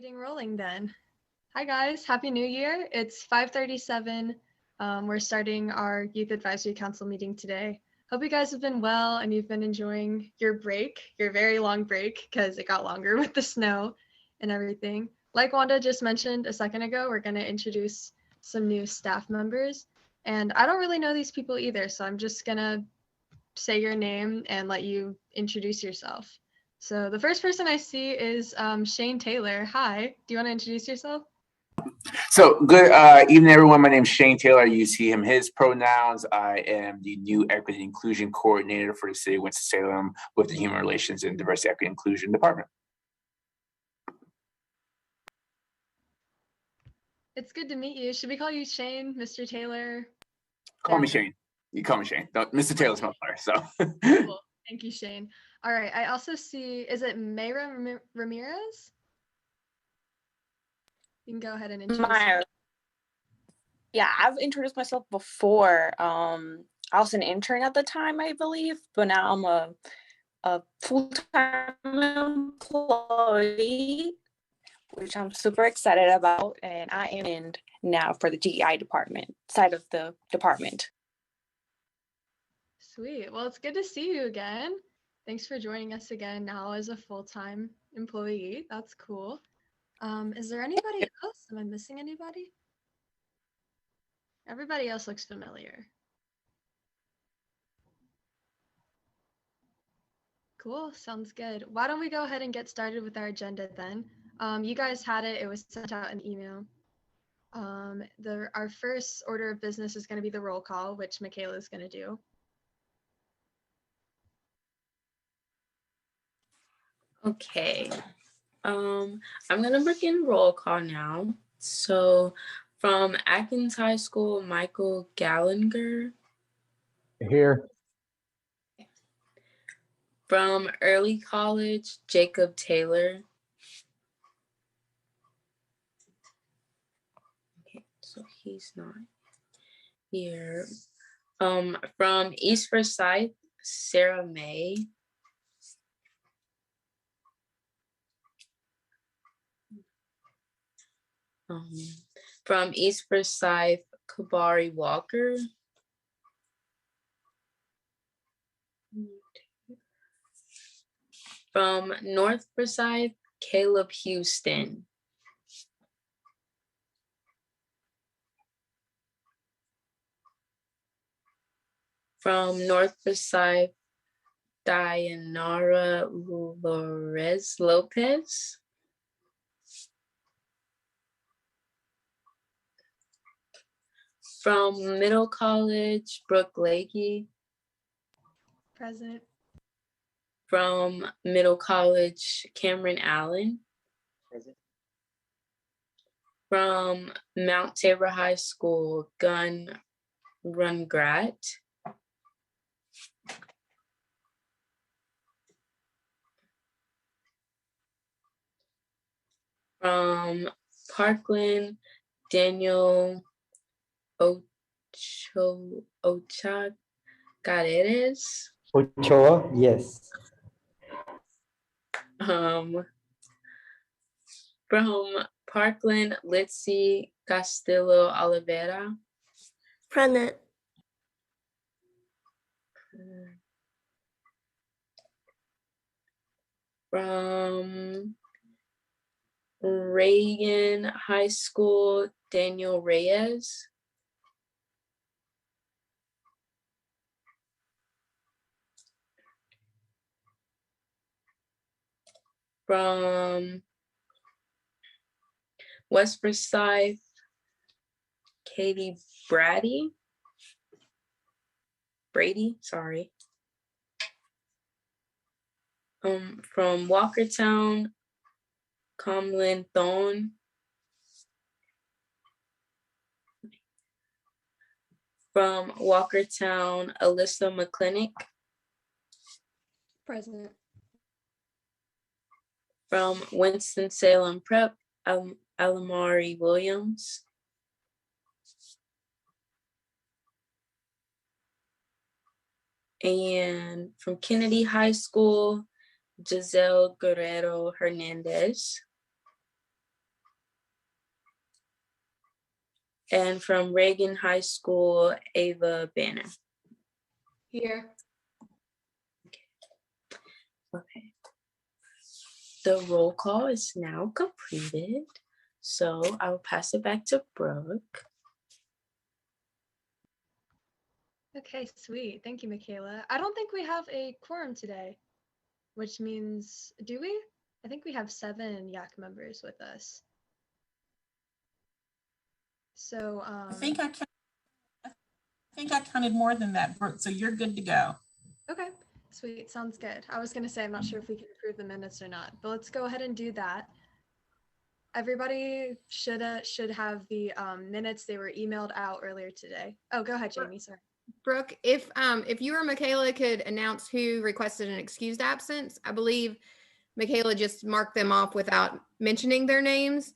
Meeting rolling then. Hi guys, Happy New Year. It's 5:37. We're starting our Youth Advisory Council meeting today. Hope you guys have been well and you've been enjoying your break, your very long break, because it got longer with the snow and everything. Like Wanda just mentioned a second ago, we're going to introduce some new staff members. And I don't really know these people either, so I'm just going to say your name and let you introduce yourself. So the first person I see is Shane Taylor. Hi, do you want to introduce yourself? So good evening, everyone. My name is Shane Taylor. You see him, his pronouns. I am the new Equity and Inclusion Coordinator for the City of Winston-Salem with the Human Relations and Diversity, Equity, and Inclusion Department. It's good to meet you. Should we call you Shane, Mr. Taylor? Call me Shane. You call me Shane. No, Mr. Taylor's my fire, so. Cool. Thank you, Shane. All right, I also see, is it Mayra Ramirez? You can go ahead and introduce yourself. Yeah, I've introduced myself before. I was an intern at the time, I believe, but now I'm a full-time employee, which I'm super excited about, and I am in now for the DEI department, side of the department. Sweet. Well, it's good to see you again. Thanks for joining us again now as a full-time employee. That's cool. Is there anybody else? Am I missing anybody? Everybody else looks familiar. Cool, sounds good. Why don't we go ahead and get started with our agenda then? You guys had it, it was sent out in email. Our first order of business is going to be the roll call, which Michaela is going to do. Okay, I'm gonna begin roll call now. So from Atkins High School, Michael Gallagher. Here. From Early College, Jacob Taylor. Okay, so he's not here. From East Forsyth, Sarah May. From East Forsyth, Kabari Walker. From North Forsyth, Caleb Houston. From North Forsyth, Dayanara Lores Lopez. From Middle College, Brooke Lakey. Present. From Middle College, Cameron Allen. Present. From Mount Tabor High School, Gun Rungrat. From Parkland, Daniel Ochoa Garedes. Ochoa, yes. From Parkland, Litzy Castillo Oliveira. Present. From Reagan High School, Daniel Reyes. From West Forsyth, Katie Brady. Sorry. From Walkertown, Comlin Thone. From Walkertown, Alyssa McClinic. Present. From Winston-Salem Prep, Alamari Williams. And from Kennedy High School, Giselle Guerrero Hernandez. And from Reagan High School, Ava Banner. Here. Okay. The roll call is now completed. So I will pass it back to Brooke. Okay, sweet. Thank you, Michaela. I don't think we have a quorum today, which means, do we? I think we have 7 YAC members with us. So I think I counted more than that, Brooke, so you're good to go. okay, sweet. Sounds good. I was gonna say, I'm not sure if we can approve the minutes or not, but let's go ahead and do that. Everybody should have the minutes. They were emailed out earlier today. Oh, go ahead, Jamie. Sorry. Brooke, if you or Michaela could announce who requested an excused absence, I believe Michaela just marked them off without mentioning their names,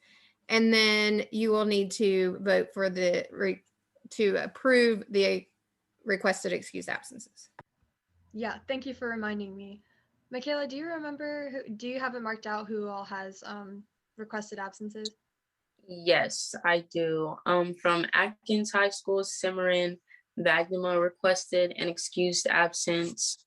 and then you will need to vote for to approve the requested excused absences. Yeah, thank you for reminding me. Michaela, do you remember, do you have it marked out who all has requested absences? Yes, I do. From Atkins High School, Cimarron Vagnuma requested an excused absence.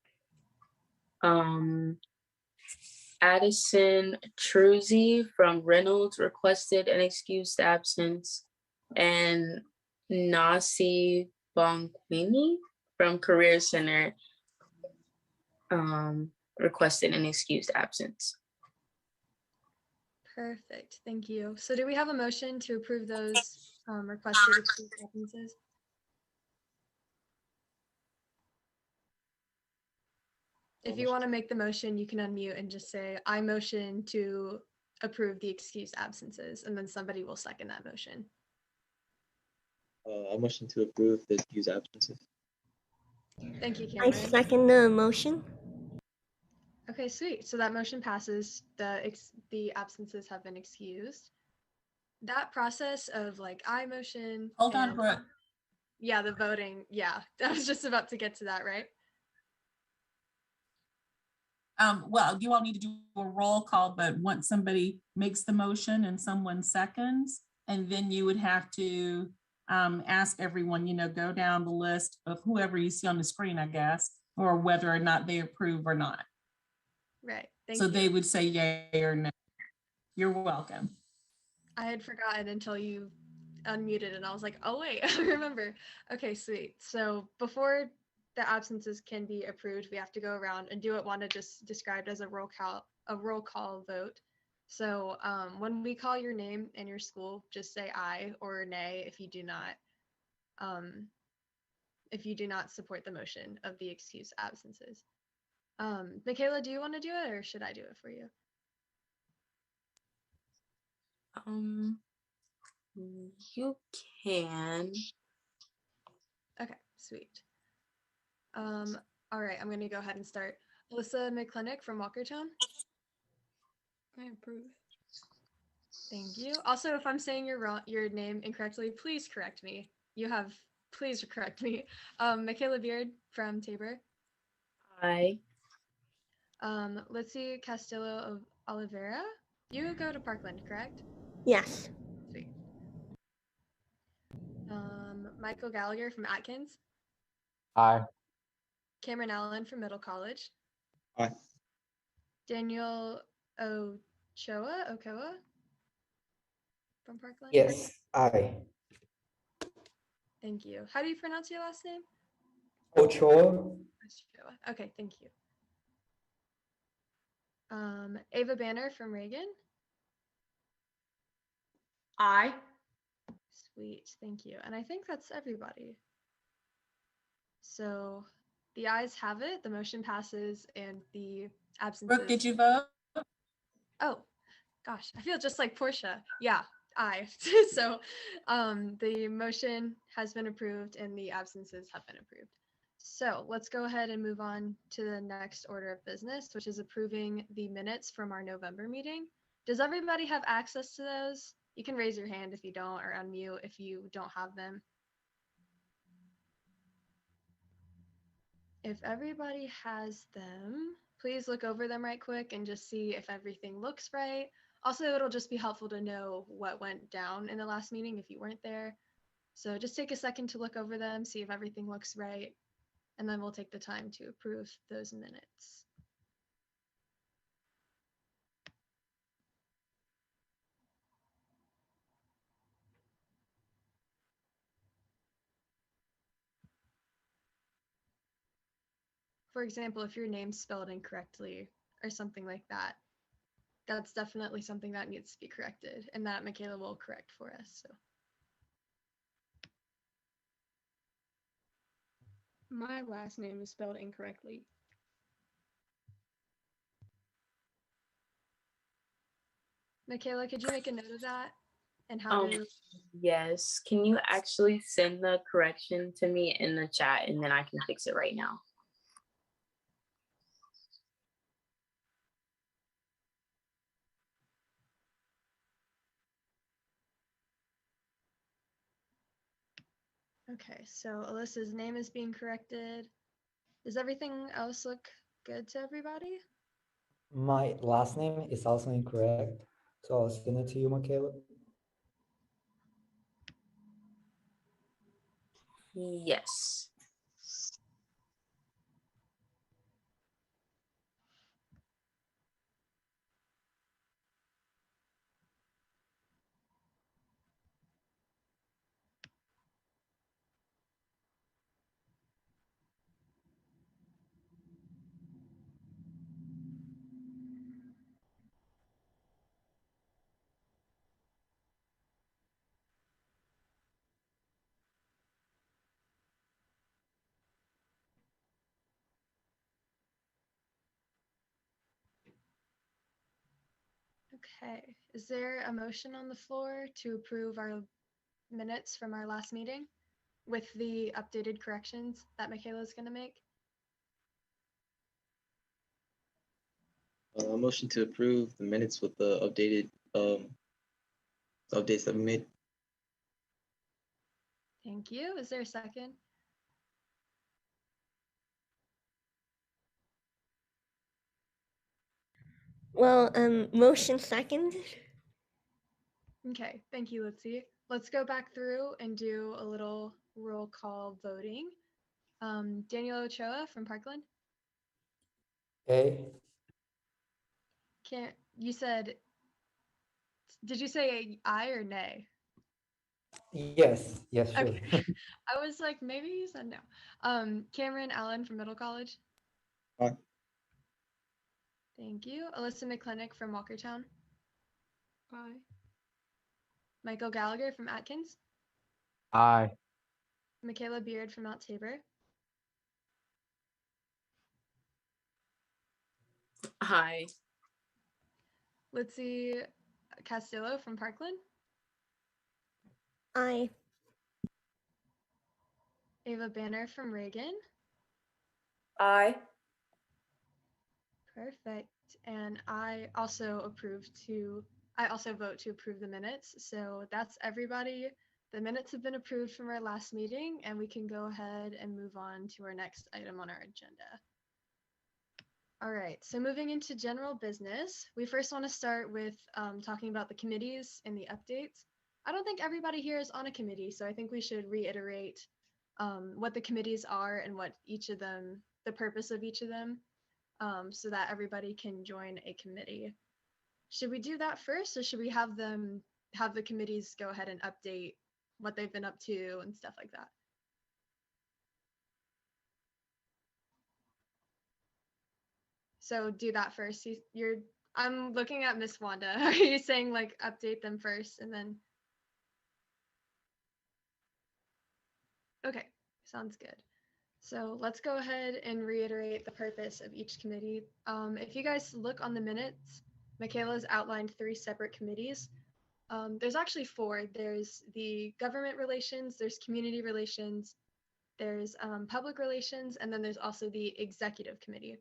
Addison Truzzi from Reynolds requested an excused absence. And Nasi Bonquini from Career Center requested an excused absence. Perfect, thank you. So do we have a motion to approve those requested excused absences? If you want to make the motion, you can unmute and just say, I motion to approve the excused absences, and then somebody will second that motion. I motion to approve the excused absences. Thank you, I Cameron. second the motion. Okay, sweet. So that motion passes. The absences have been excused. That process of like I motion. Hold on, Brooke. Yeah, the voting. Yeah, I was just about to get to that, right? Well, you all need to do a roll call, but once somebody makes the motion and someone seconds, and then you would have to ask everyone, go down the list of whoever you see on the screen, I guess, or whether or not they approve or not. Right. Thank So you. they would say yay or no. You're welcome. I had forgotten until you unmuted and I was like, oh wait, I remember. Okay, sweet. So before the absences can be approved, we have to go around and do what Wanda just described as a roll call vote. So when we call your name and your school, just say aye or nay if you do not support the motion of the excused absences. Michaela, do you want to do it or should I do it for you? You can. Okay, sweet. All right, I'm going to go ahead and start. Alyssa McClinic from Walkertown. I approve. Thank you. Also, if I'm saying your name incorrectly, please correct me. Please correct me. Michaela Beard from Tabor. Aye. Litzy Castillo of Oliveira. You go to Parkland, correct? Yes. Sweet. Michael Gallagher from Atkins. Aye. Cameron Allen from Middle College. Aye. Daniel Ochoa from Parkland. Yes. Aye. Thank you. How do you pronounce your last name? Ochoa. Ochoa. Okay, thank you. Ava Banner from Reagan. Aye. Sweet, thank you. And I think that's everybody. So the ayes have it, the motion passes, and the absences. Brooke, did you vote? Oh, gosh, I feel just like Portia. Yeah, aye. So the motion has been approved and the absences have been approved. So let's go ahead and move on to the next order of business, which is approving the minutes from our November meeting. Does everybody have access to those? You can raise your hand if you don't, or unmute if you don't have them. If everybody has them, please look over them right quick and just see if everything looks right. Also, it'll just be helpful to know what went down in the last meeting if you weren't there. So just take a second to look over them, see if everything looks right, and then we'll take the time to approve those minutes. For example, if your name's spelled incorrectly or something like that, that's definitely something that needs to be corrected and that Michaela will correct for us. So. My last name is spelled incorrectly. Michaela, could you make a note of that and how to? Yes. Can you actually send the correction to me in the chat and then I can fix it right now? Okay, so Alyssa's name is being corrected. Does everything else look good to everybody? My last name is also incorrect, so I'll send it to you, Michaela. Yes. Okay, is there a motion on the floor to approve our minutes from our last meeting with the updated corrections that Michaela is going to make? Motion to approve the minutes with the updated updates that we made. Thank you. Is there a second? Well, motion second. Okay, thank you, Litzy. Let's go back through and do a little roll call voting. Daniel Ochoa from Parkland. Okay. Can't you said? Did you say aye or nay? Yes, sure. Okay. I was like, maybe you said no. Cameron Allen from Middle College. Aye. Thank you. Alyssa McClinic from Walkertown. Aye. Michael Gallagher from Atkins. Aye. Michaela Beard from Mount Tabor. Hi. Litzy Castillo from Parkland. Aye. Ava Banner from Reagan. Aye. Perfect. And I also vote to approve the minutes. So that's everybody. The minutes have been approved from our last meeting, and we can go ahead and move on to our next item on our agenda. All right, so moving into general business, we first want to start with talking about the committees and the updates. I don't think everybody here is on a committee, so I think we should reiterate what the committees are and what each of them, the purpose of each of them, so that everybody can join a committee. Should we do that first, or should we have the committees go ahead and update what they've been up to and stuff like that? So do that first. I'm looking at Miss Wanda. Are you saying like update them first and then? Okay, sounds good. So let's go ahead and reiterate the purpose of each committee. If you guys look on the minutes, Michaela's outlined 3 separate committees. There's actually 4. There's the government relations, there's community relations, there's public relations, and then there's also the executive committee.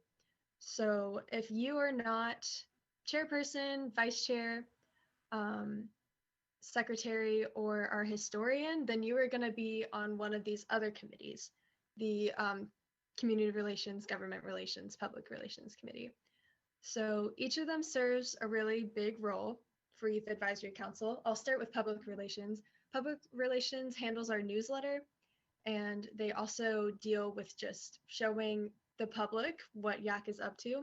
So if you are not chairperson, vice chair, secretary, or our historian, then you are going to be on one of these other committees, the community relations, government relations, public relations committee. So each of them serves a really big role for Youth Advisory Council. I'll start with public relations. public relations handles our newsletter, and they also deal with just showing the public what YAC is up to.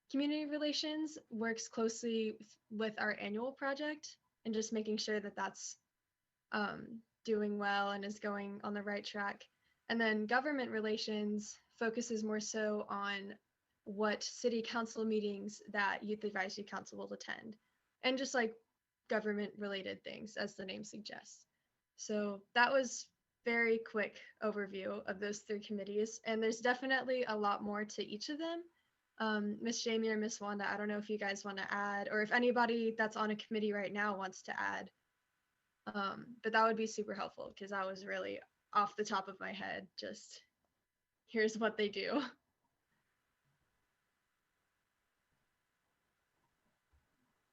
Community relations works closely with our annual project and just making sure that that's doing well and is going on the right track. And then government relations focuses more so on what city council meetings that Youth Advisory Council will attend, and just like government related things, as the name suggests. So that was very quick overview of those 3 committees, and there's definitely a lot more to each of them. Miss Jamie or Miss Wanda, I don't know if you guys want to add, or if anybody that's on a committee right now wants to add. But that would be super helpful, because I was really off the top of my head, just here's what they do.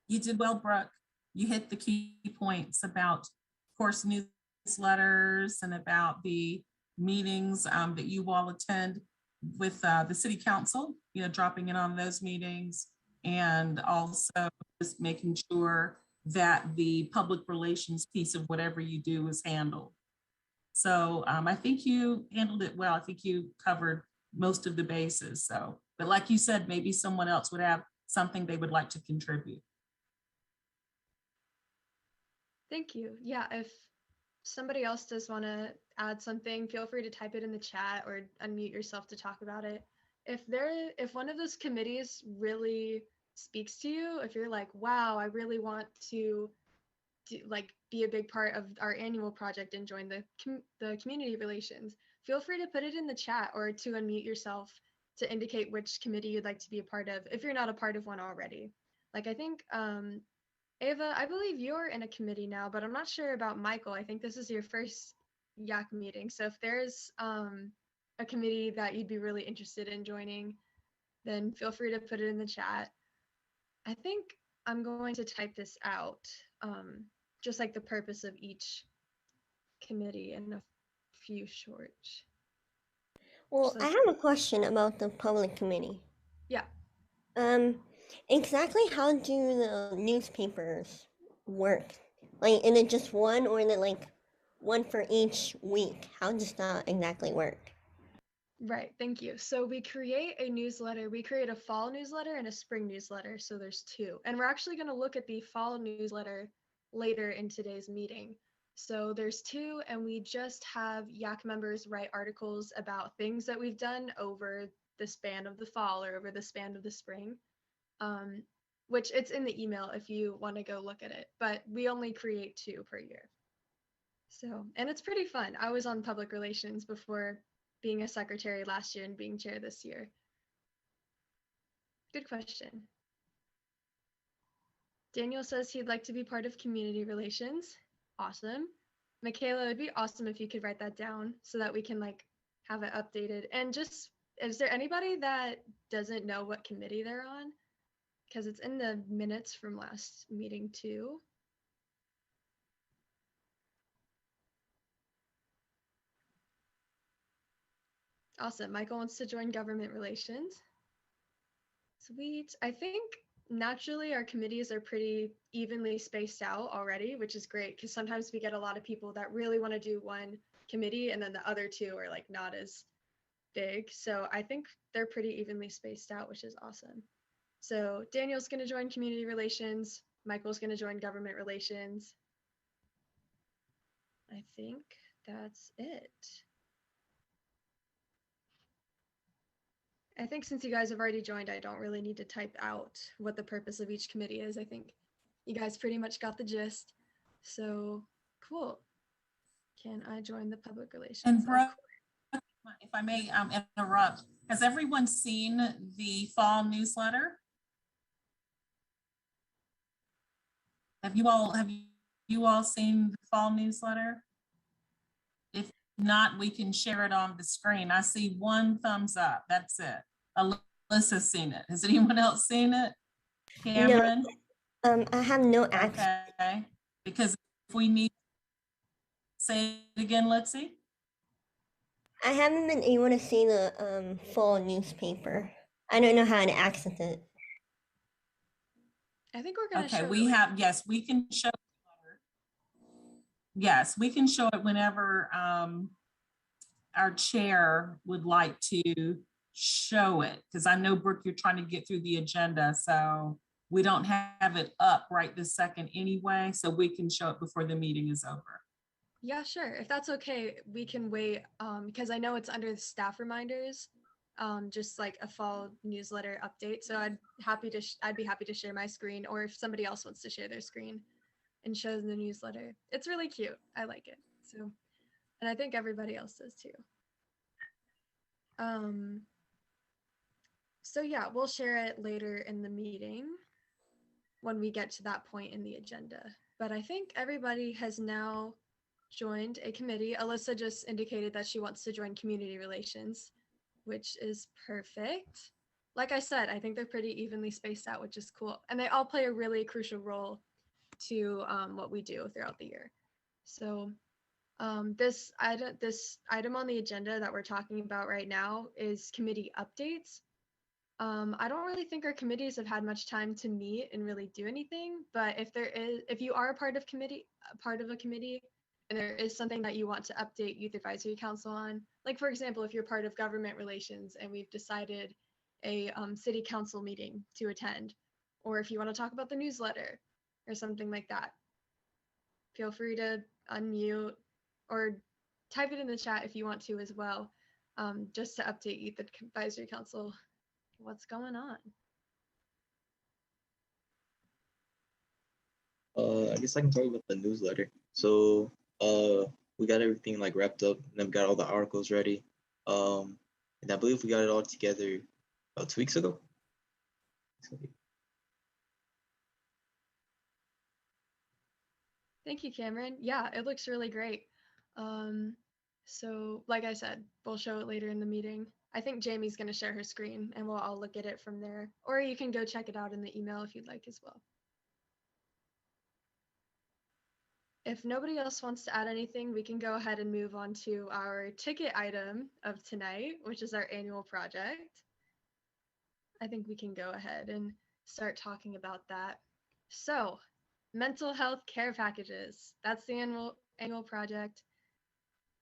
You did well, Brooke. You hit the key points about, of course, newsletters and about the meetings that you all attend with the city council, dropping in on those meetings, and also just making sure that the public relations piece of whatever you do is handled. So I think you handled it well. I think you covered most of the bases. So, but like you said, maybe someone else would have something they would like to contribute. Thank you. Yeah, if somebody else does want to add something, feel free to type it in the chat or unmute yourself to talk about it. If one of those committees really speaks to you, if you're like, wow, I really want to be a big part of our annual project and join the community relations, feel free to put it in the chat or to unmute yourself to indicate which committee you'd like to be a part of if you're not a part of one already. Like, I think Ava, I believe you're in a committee now, but I'm not sure about Michael. I think this is your first YAC meeting. So if there's a committee that you'd be really interested in joining, then feel free to put it in the chat. I think I'm going to type this out, just like the purpose of each committee in a few short. Well, I have a question about the public committee. Yeah. Exactly how do the newspapers work? Like, is it just one, or is it like one for each week? How does that exactly work? Right, thank you. So we create a newsletter. We create a fall newsletter and a spring newsletter. So there's 2. And we're actually going to look at the fall newsletter later in today's meeting. So there's 2, and we just have YAC members write articles about things that we've done over the span of the fall or over the span of the spring. Which it's in the email if you want to go look at it, but we only create 2 per year. So, and it's pretty fun. I was on public relations before being a secretary last year and being chair this year. Good question. Daniel says he'd like to be part of community relations. Awesome. Michaela, it'd be awesome if you could write that down so that we can have it updated. And just, is there anybody that doesn't know what committee they're on? Because it's in the minutes from last meeting too. Awesome. Michael wants to join government relations. Sweet. I think naturally our committees are pretty evenly spaced out already, which is great because sometimes we get a lot of people that really want to do one committee and then the other 2 are not as big. So I think they're pretty evenly spaced out, which is awesome. So Daniel's going to join community relations. Michael's going to join government relations. I think that's it. I think since you guys have already joined, I don't really need to type out what the purpose of each committee is. I think you guys pretty much got the gist. So cool. Can I join the public relations? And Brooke, if I may interrupt, has everyone seen the fall newsletter? Have you all seen the fall newsletter? If not, we can share it on the screen. I see 1 thumbs up. That's it. Alyssa's seen it. Has anyone else seen it? Cameron? No, I have no access. Okay. Because if we need, say it again, Lexi. I haven't been able to see the fall newspaper. I don't know how to access it. I think we're going to show we have, yes, we can show. Yes, we can show it whenever our chair would like to show it, because I know, Brooke, you're trying to get through the agenda, so we don't have it up right this second anyway, so we can show it before the meeting is over. Yeah, sure. If that's okay, we can wait because I know it's under the staff reminders, just like a fall newsletter update. So I'd be happy to share my screen, or if somebody else wants to share their screen and show the newsletter. It's really cute. I like it. So, and I think everybody else does too. So yeah, we'll share it later in the meeting when we get to that point in the agenda. But I think everybody has now joined a committee. Alyssa just indicated that she wants to join community relations, which is perfect. Like I said, I think they're pretty evenly spaced out, which is cool. And they all play a really crucial role to what we do throughout the year. So this item on the agenda that we're talking about right now is committee updates. I don't really think our committees have had much time to meet and really do anything, but if you are a part of a committee, and there is something that you want to update Youth Advisory Council on, like for example, if you're part of government relations and we've decided a city council meeting to attend, or if you want to talk about the newsletter or something like that, feel free to unmute or type it in the chat if you want to as well, just to update Youth Advisory Council what's going on. I guess I can talk about the newsletter. So we got everything like wrapped up, and then we got all the articles ready. And I believe we got it all together about 2 weeks ago. Thank you, Cameron. Yeah, it looks really great. So like I said, we'll show it later in the meeting. I think Jamie's going to share her screen and we'll all look at it from there. Or you can go check it out in the email if you'd like as well. If nobody else wants to add anything, we can go ahead and move on to our ticket item of tonight, which is our annual project. I think we can go ahead and start talking about that. So, mental health care packages. That's the annual project.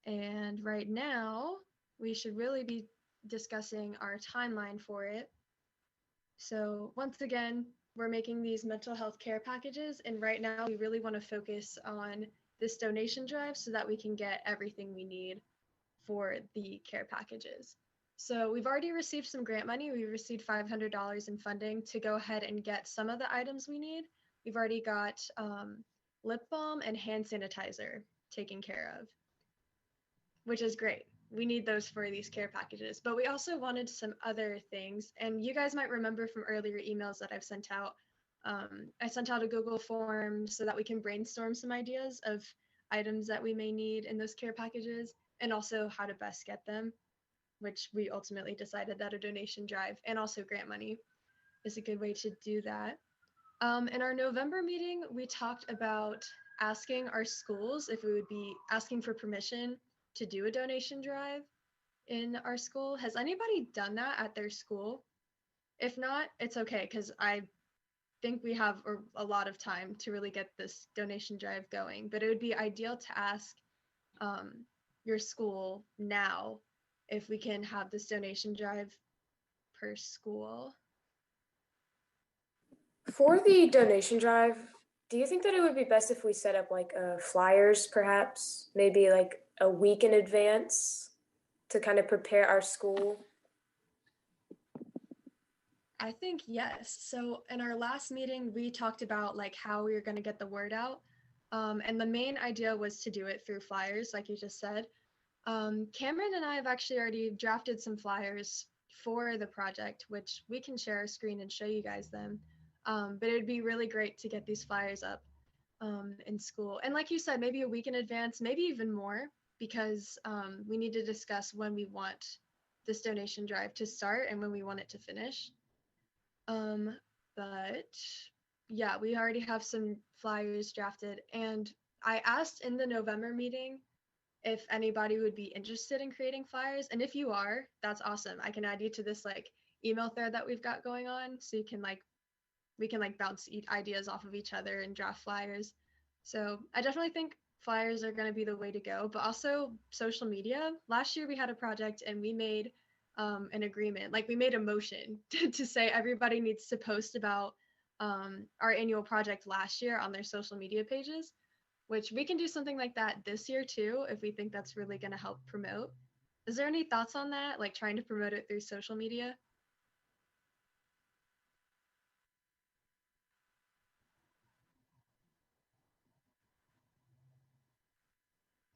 And right now, we should really be discussing our timeline for it. So once again, we're making these mental health care packages, and right now we really want to focus on this donation drive so that we can get everything we need for the care packages. So we've already received some grant money. We received $500 in funding to go ahead and get some of the items we need. We've already got lip balm and hand sanitizer taken care of, which is great. We need those for these care packages, but we also wanted some other things. And you guys might remember from earlier emails that I've sent out. I sent out a Google form so that we can brainstorm some ideas of items that we may need in those care packages and also how to best get them, which we ultimately decided that a donation drive and also grant money is a good way to do that. In our November meeting, we talked about asking our schools if we would be asking for permission to do a donation drive in our school. Has anybody done that at their school? If not, it's okay, because I think we have a lot of time to really get this donation drive going, but it would be ideal to ask your school now if we can have this donation drive per school. For the donation drive, do you think that it would be best if we set up like flyers, perhaps, maybe like a week in advance to kind of prepare our school? I think yes. So in our last meeting, we talked about like how we were going to get the word out. And the main idea was to do it through flyers, like you just said. Cameron and I have actually already drafted some flyers for the project, which we can share our screen and show you guys them. But it would be really great to get these flyers up in school. And like you said, maybe a week in advance, maybe even more, because we need to discuss when we want this donation drive to start and when we want it to finish. But yeah, we already have some flyers drafted, and I asked in the November meeting if anybody would be interested in creating flyers, and if you are, that's awesome. I can add you to this like email thread that we've got going on, so you can like we can like bounce ideas off of each other and draft flyers. So I definitely think flyers are going to be the way to go, but also social media. Last year we had a project and we made an agreement, like we made a motion to say everybody needs to post about our annual project last year on their social media pages, which we can do something like that this year too, if we think that's really going to help promote. Is there any thoughts on that, like trying to promote it through social media?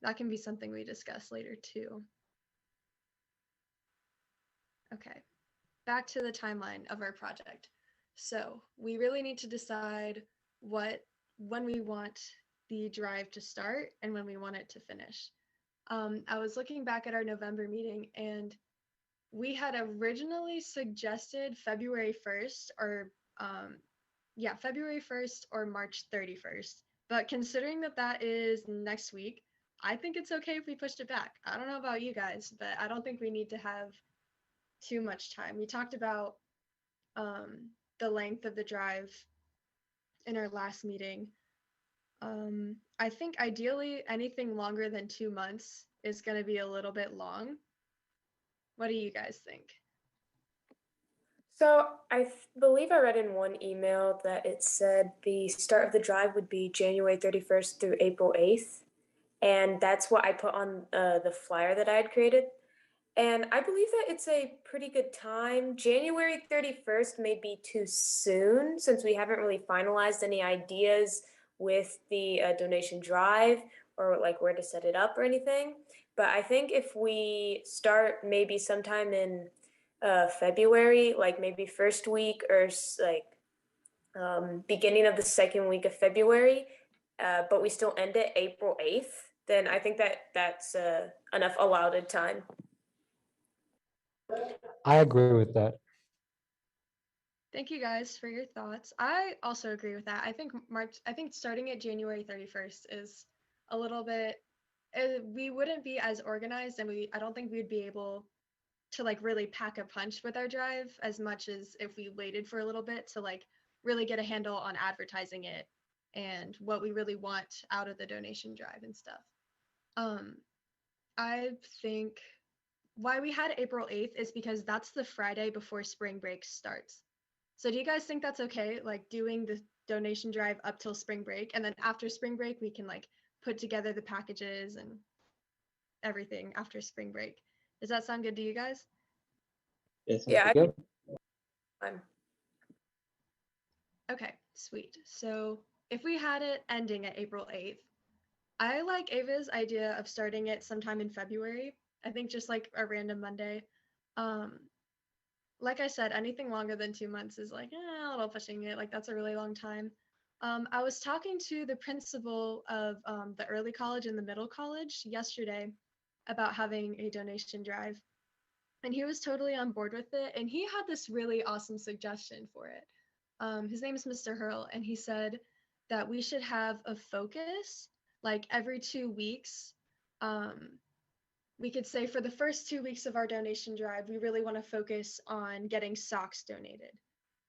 That can be something we discuss later too. Okay, back to the timeline of our project. So we really need to decide when we want the drive to start and when we want it to finish. I was looking back at our November meeting and we had originally suggested February 1st or February 1st or March 31st. But considering that that is next week, I think it's okay if we pushed it back. I don't know about you guys, but I don't think we need to have too much time. We talked about the length of the drive in our last meeting. I think ideally anything longer than 2 months is going to be a little bit long. What do you guys think? So I believe I read in one email that it said the start of the drive would be January 31st through April 8th. And that's what I put on the flyer that I had created. And I believe that it's a pretty good time. January 31st may be too soon since we haven't really finalized any ideas with the donation drive or like where to set it up or anything. But I think if we start maybe sometime in February, like maybe first week or like beginning of the second week of February, but we still end it April 8th, then I think that that's enough allotted time. I agree with that. Thank you guys for your thoughts. I also agree with that. I think starting at January 31st is a little bit, we wouldn't be as organized and I don't think we'd be able to like really pack a punch with our drive as much as if we waited for a little bit to like really get a handle on advertising it and what we really want out of the donation drive and stuff. I think why we had April 8th is because that's the Friday before spring break starts. So do you guys think that's okay, like doing the donation drive up till spring break, and then after spring break we can like put together the packages and everything after spring break? Does that sound good to you guys? Yeah. Okay, sweet. So if we had it ending at April 8th, I like Ava's idea of starting it sometime in February. I think just like a random Monday. Like I said, anything longer than 2 months is like a little pushing it. Like that's a really long time. I was talking to the principal of the early college and the middle college yesterday about having a donation drive. And he was totally on board with it. And he had this really awesome suggestion for it. His name is Mr. Hurl. And he said that we should have a focus like every 2 weeks. We could say for the first 2 weeks of our donation drive, we really want to focus on getting socks donated.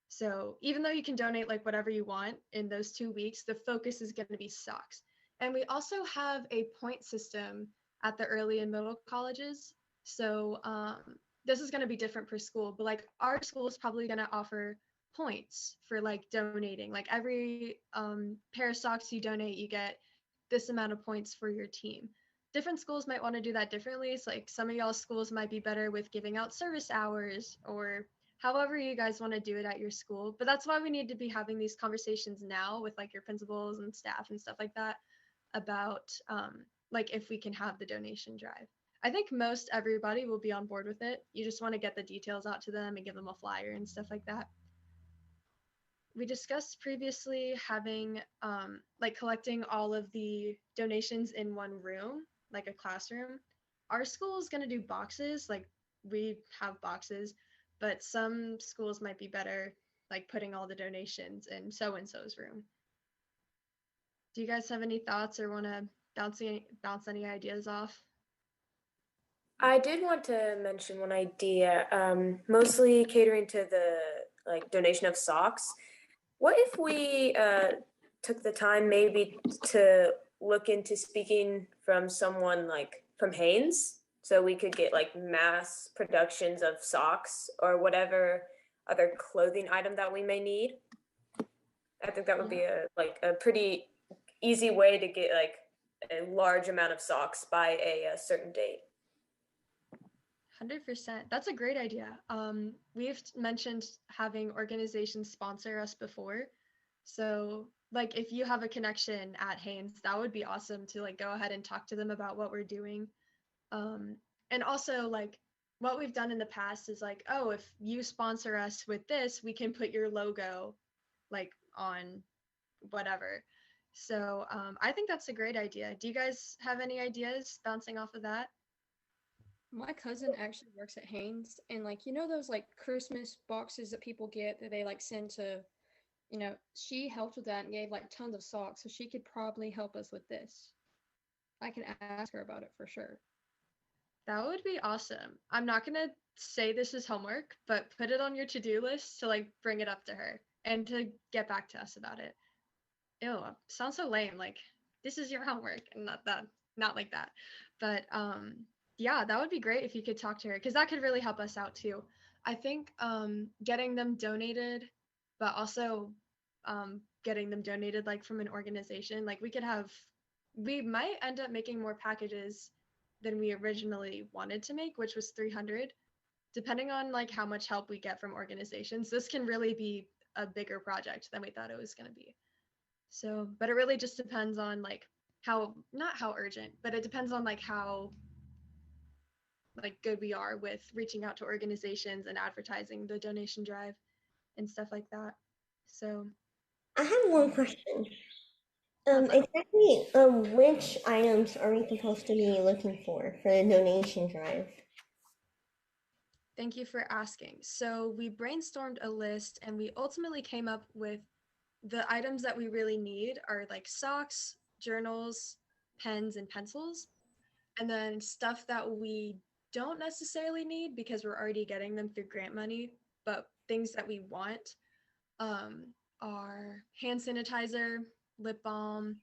So even though you can donate like whatever you want in those 2 weeks, the focus is going to be socks. And we also have a point system at the early and middle colleges. So this is going to be different per school, but like our school is probably going to offer points for like donating. Like every pair of socks you donate, you get this amount of points for your team. Different schools might want to do that differently. So like some of y'all schools might be better with giving out service hours or however you guys want to do it at your school. But that's why we need to be having these conversations now with like your principals and staff and stuff like that about like if we can have the donation drive. I think most everybody will be on board with it. You just want to get the details out to them and give them a flyer and stuff like that. We discussed previously having like collecting all of the donations in one room, like a classroom. Our school is going to do boxes, like we have boxes, but some schools might be better like putting all the donations in so-and-so's room. Do you guys have any thoughts or want to bounce any ideas off? I did want to mention one idea, mostly catering to the like donation of socks. What if we took the time maybe to look into speaking from someone like from Hanes, so we could get like mass productions of socks or whatever other clothing item that we may need. I think that would be a pretty easy way to get like a large amount of socks by a certain date. 100%. That's a great idea. We've mentioned having organizations sponsor us before. So like if you have a connection at Hanes, that would be awesome to like go ahead and talk to them about what we're doing. And also like what we've done in the past is like, oh, if you sponsor us with this, we can put your logo like on whatever. So I think that's a great idea. Do you guys have any ideas bouncing off of that? My cousin actually works at Hanes, and like, you know, those like Christmas boxes that people get that they like send to, you know, she helped with that and gave like tons of socks, so she could probably help us with this. I can ask her about it for sure. That would be awesome. I'm not gonna say this is homework, but put it on your to-do list to like bring it up to her and to get back to us about it. Ew, sounds so lame. Like this is your homework and not like that. But yeah, that would be great if you could talk to her because that could really help us out too. I think getting them donated, but also getting them donated like from an organization, like we might end up making more packages than we originally wanted to make, which was 300. Depending on like how much help we get from organizations, this can really be a bigger project than we thought it was going to be. So, but it really just depends on like not how urgent, but it depends on like how like good we are with reaching out to organizations and advertising the donation drive and stuff like that. So I have one question. Exactly, which items are we supposed to be looking for the donation drive? thank you for asking. So we brainstormed a list and we ultimately came up with the items that we really need are like socks, journals, pens, and pencils. And then stuff that we don't necessarily need because we're already getting them through grant money, but things that we want are hand sanitizer, lip balm,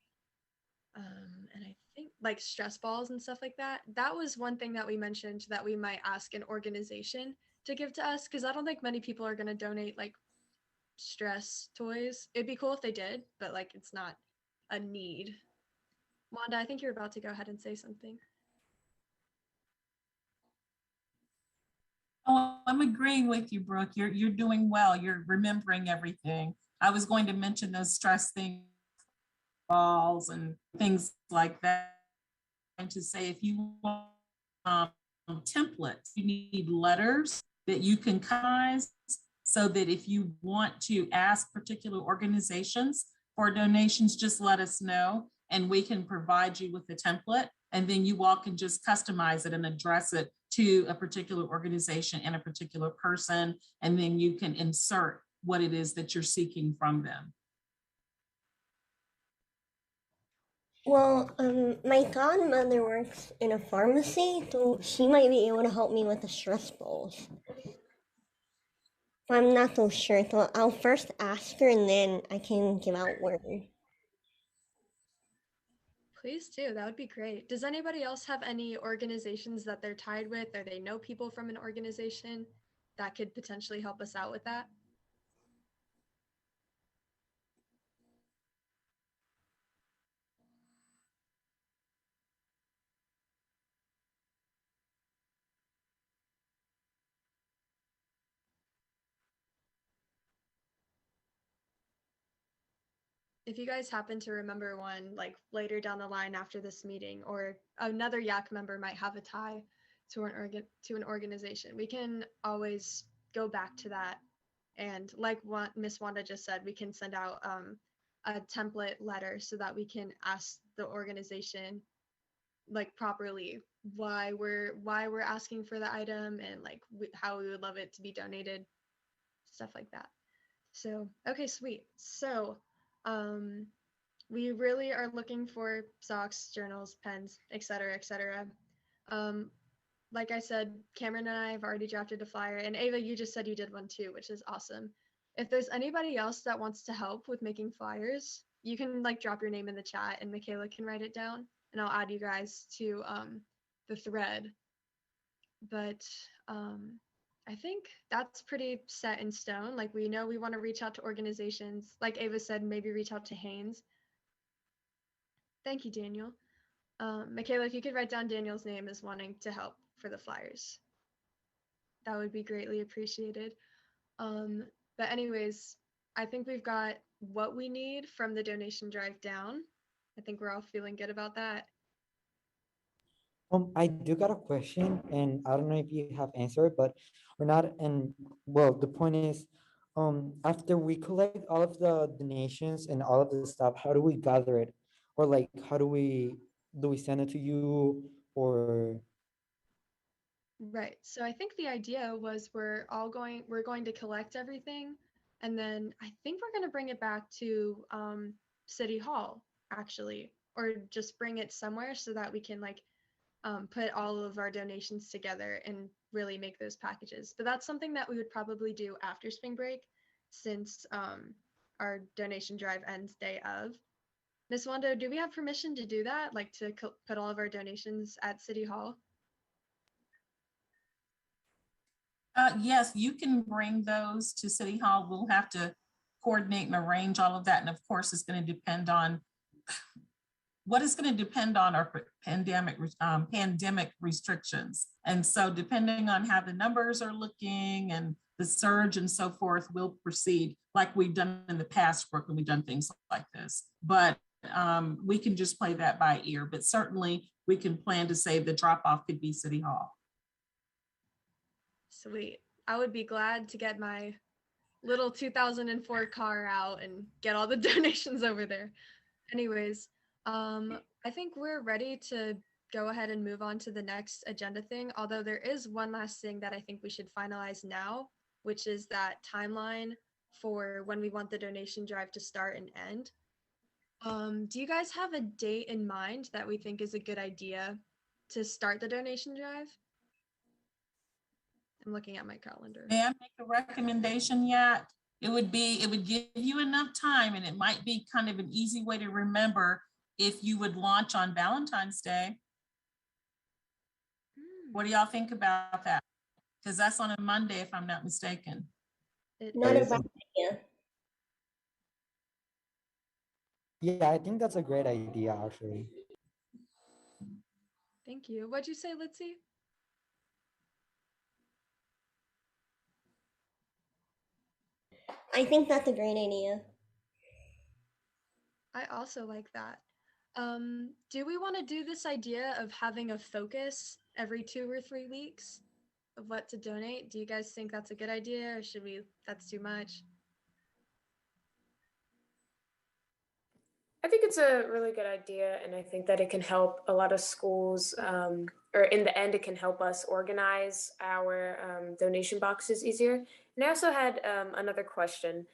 and I think like stress balls and stuff like that. That was one thing that we mentioned that we might ask an organization to give to us because I don't think many people are going to donate like stress toys. It'd be cool if they did, but like it's not a need. Wanda, I think you're about to go ahead and say something. Oh, I'm agreeing with you, Brooke. You're doing well. You're remembering everything. I was going to mention those stress things, balls and things like that. And to say if you want templates, you need letters that you can customize so that if you want to ask particular organizations for donations, just let us know and we can provide you with the template. And then you all can just customize it and address it to a particular organization and a particular person. And then you can insert what it is that you're seeking from them. Well, my godmother works in a pharmacy, so she might be able to help me with the stress balls. I'm not so sure, so I'll first ask her and then I can give out word. Please do. That would be great. Does anybody else have any organizations that they're tied with or they know people from an organization that could potentially help us out with that? If you guys happen to remember one like later down the line after this meeting, or another YAC member might have a tie to an organization, we can always go back to that. And like what Miss Wanda just said, we can send out a template letter so that we can ask the organization like properly why we're asking for the item and like how we would love it to be donated, stuff like that. So okay, sweet. So we really are looking for socks, journals, pens, etc., etc. Like I said, Cameron and I have already drafted a flyer, and Ava, you just said you did one too, which is awesome. If there's anybody else that wants to help with making flyers, you can like drop your name in the chat and Michaela can write it down and I'll add you guys to the thread. But I think that's pretty set in stone. Like we know we want to reach out to organizations. Like Ava said, maybe reach out to Haynes. Thank you, Daniel. Michaela, if you could write down Daniel's name as wanting to help for the flyers, that would be greatly appreciated. But anyways, I think we've got what we need from the donation drive down. I think we're all feeling good about that. I do got a question, and I don't know if you have answered, but we're not. And well, the point is, after we collect all of the donations and all of the stuff, how do we gather it, or like, how do we send it to you, or? Right. So I think the idea was we're going to collect everything, and then I think we're going to bring it back to City Hall actually, or just bring it somewhere so that we can like put all of our donations together and really make those packages. But that's something that we would probably do after spring break, since our donation drive ends day of. Miss Wando, do we have permission to do that? Like to put all of our donations at City Hall? Yes, you can bring those to City Hall. We'll have to coordinate and arrange all of that. And of course, it's going to depend on our pandemic restrictions. And so depending on how the numbers are looking and the surge and so forth, we'll proceed like we've done in the past when we've done things like this. But we can just play that by ear, but certainly we can plan to say the drop off could be City Hall. Sweet. I would be glad to get my little 2004 car out and get all the donations over there. Anyways, I think we're ready to go ahead and move on to the next agenda thing, although there is one last thing that I think we should finalize now, which is that timeline for when we want the donation drive to start and end. Do you guys have a date in mind that we think is a good idea to start the donation drive? I'm looking at my calendar. May I make a recommendation yet? It would give you enough time, and it might be kind of an easy way to remember if you would launch on Valentine's Day. What do y'all think about that? Because that's on a Monday, if I'm not mistaken. Not a bad idea. Yeah, I think that's a great idea, actually. Thank you. What'd you say, Litzy? I think that's a great idea. I also like that. Do we want to do this idea of having a focus every 2 or 3 weeks of what to donate? Do you guys think that's a good idea, or should we, that's too much? I think it's a really good idea, and I think that it can help a lot of schools, or in the end, it can help us organize our donation boxes easier. And I also had another question.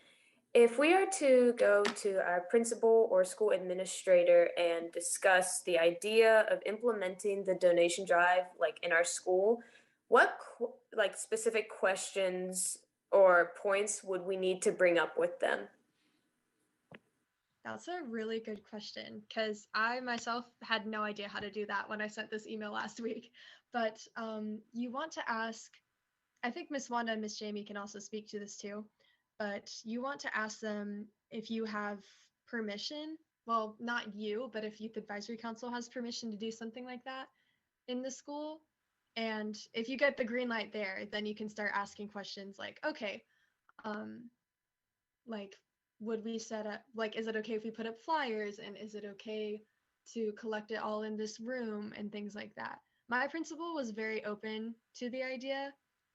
If we are to go to our principal or school administrator and discuss the idea of implementing the donation drive, like in our school, what like specific questions or points would we need to bring up with them? That's a really good question, because I myself had no idea how to do that when I sent this email last week. But you want to ask, I think Miss Wanda and Miss Jamie can also speak to this too, but you want to ask them if you have permission, well, not you, but if Youth Advisory Council has permission to do something like that in the school. And if you get the green light there, then you can start asking questions like, okay, like, would we set up, like, is it okay if we put up flyers, and is it okay to collect it all in this room and things like that? My principal was very open to the idea.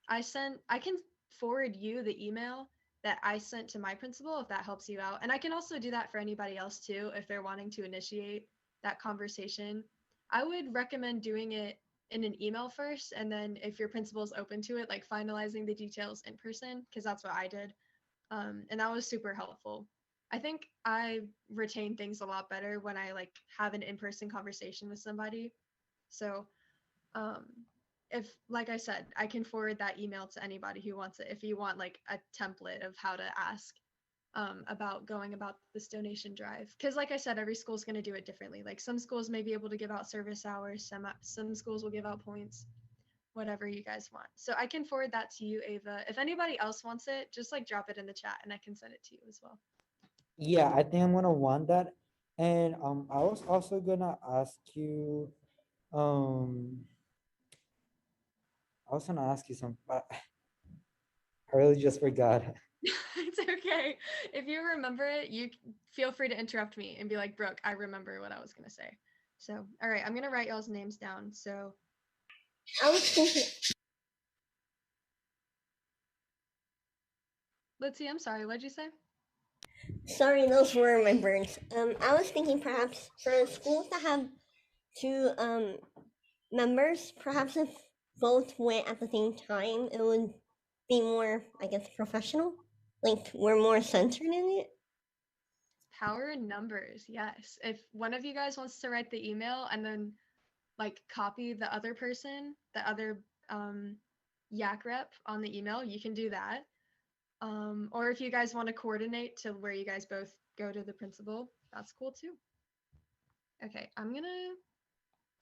I can forward you the email that I sent to my principal if that helps you out. And I can also do that for anybody else too, if they're wanting to initiate that conversation. I would recommend doing it in an email first, and then if your principal is open to it, like finalizing the details in person, because that's what I did. And that was super helpful. I think I retain things a lot better when I like have an in-person conversation with somebody. So if, like I said, I can forward that email to anybody who wants it, if you want like a template of how to ask. about going about this donation drive. Because like I said, every school is going to do it differently. Like some schools may be able to give out service hours, some schools will give out points, whatever you guys want. So I can forward that to you, Ava. If anybody else wants it, just like drop it in the chat and I can send it to you as well. Yeah, I think I'm gonna want that. And I was also gonna ask you, I was gonna ask you something, but I really just forgot. It's okay. If you remember it, you feel free to interrupt me and be like, Brooke, I remember what I was gonna say. So, all right, I'm gonna write y'all's names down. So, I was thinking, let's see. I'm sorry. What'd you say? sorry, those were my words. I was thinking perhaps for schools that have two members, perhaps if both went at the same time, it would be more, I guess, professional. Like we're more centered in it. Power in numbers. Yes. If one of you guys wants to write the email and then like copy the other person, the other YAC rep on the email, you can do that. Or if you guys want to coordinate to where you guys both go to the principal, that's cool too. Okay, I'm gonna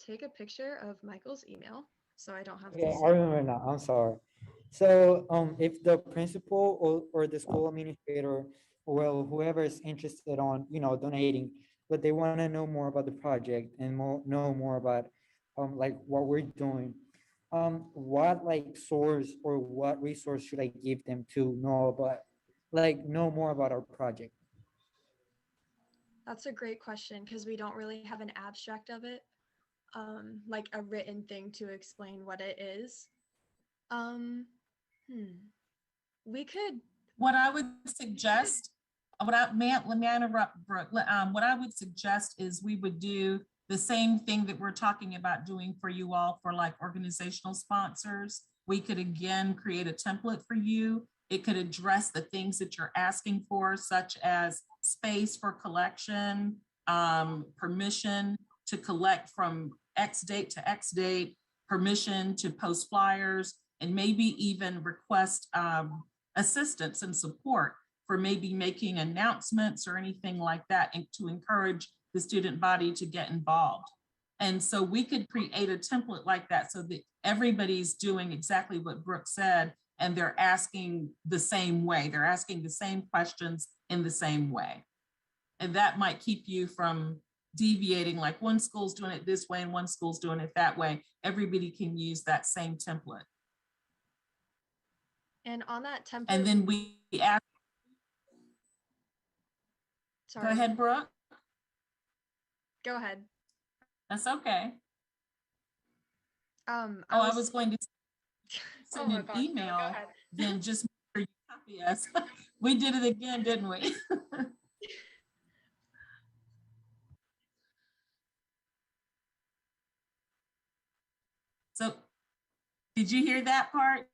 take a picture of Michael's email so I don't have Okay, to I remember now. I'm sorry. So if the principal or the school administrator, well, whoever is interested on, donating, but they want to know more about the project and know more about like what we're doing, what like source or what resource should I give them to know more about our project? That's a great question because we don't really have an abstract of it, like a written thing to explain what it is. We could. What I would suggest, let me interrupt, Brooke. What I would suggest is we would do the same thing that we're talking about doing for you all for like organizational sponsors. We could again create a template for you. It could address the things that you're asking for, such as space for collection, permission to collect from X date to X date, permission to post flyers, and maybe even request assistance and support for maybe making announcements or anything like that, and to encourage the student body to get involved. And so we could create a template like that so that everybody's doing exactly what Brooke said, and they're asking the same way. They're asking the same questions in the same way. And that might keep you from deviating, like one school's doing it this way and one school's doing it that way. Everybody can use that same template. And on that template. And then we ask. Sorry. Go ahead, Brooke. Go ahead. That's okay. I was going to send an email, then just make sure you copy us. We did it again, didn't we? So, did you hear that part?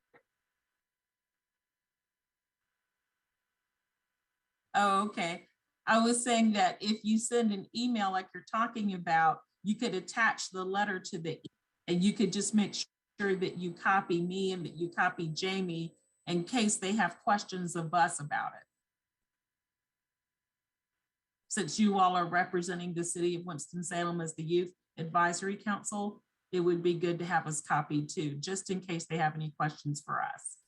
Oh, okay. I was saying that if you send an email like you're talking about, you could attach the letter to the, and you could just make sure that you copy me and that you copy Jamie in case they have questions of us about it. Since you all are representing the city of Winston-Salem as the Youth Advisory Council, it would be good to have us copied too, just in case they have any questions for us.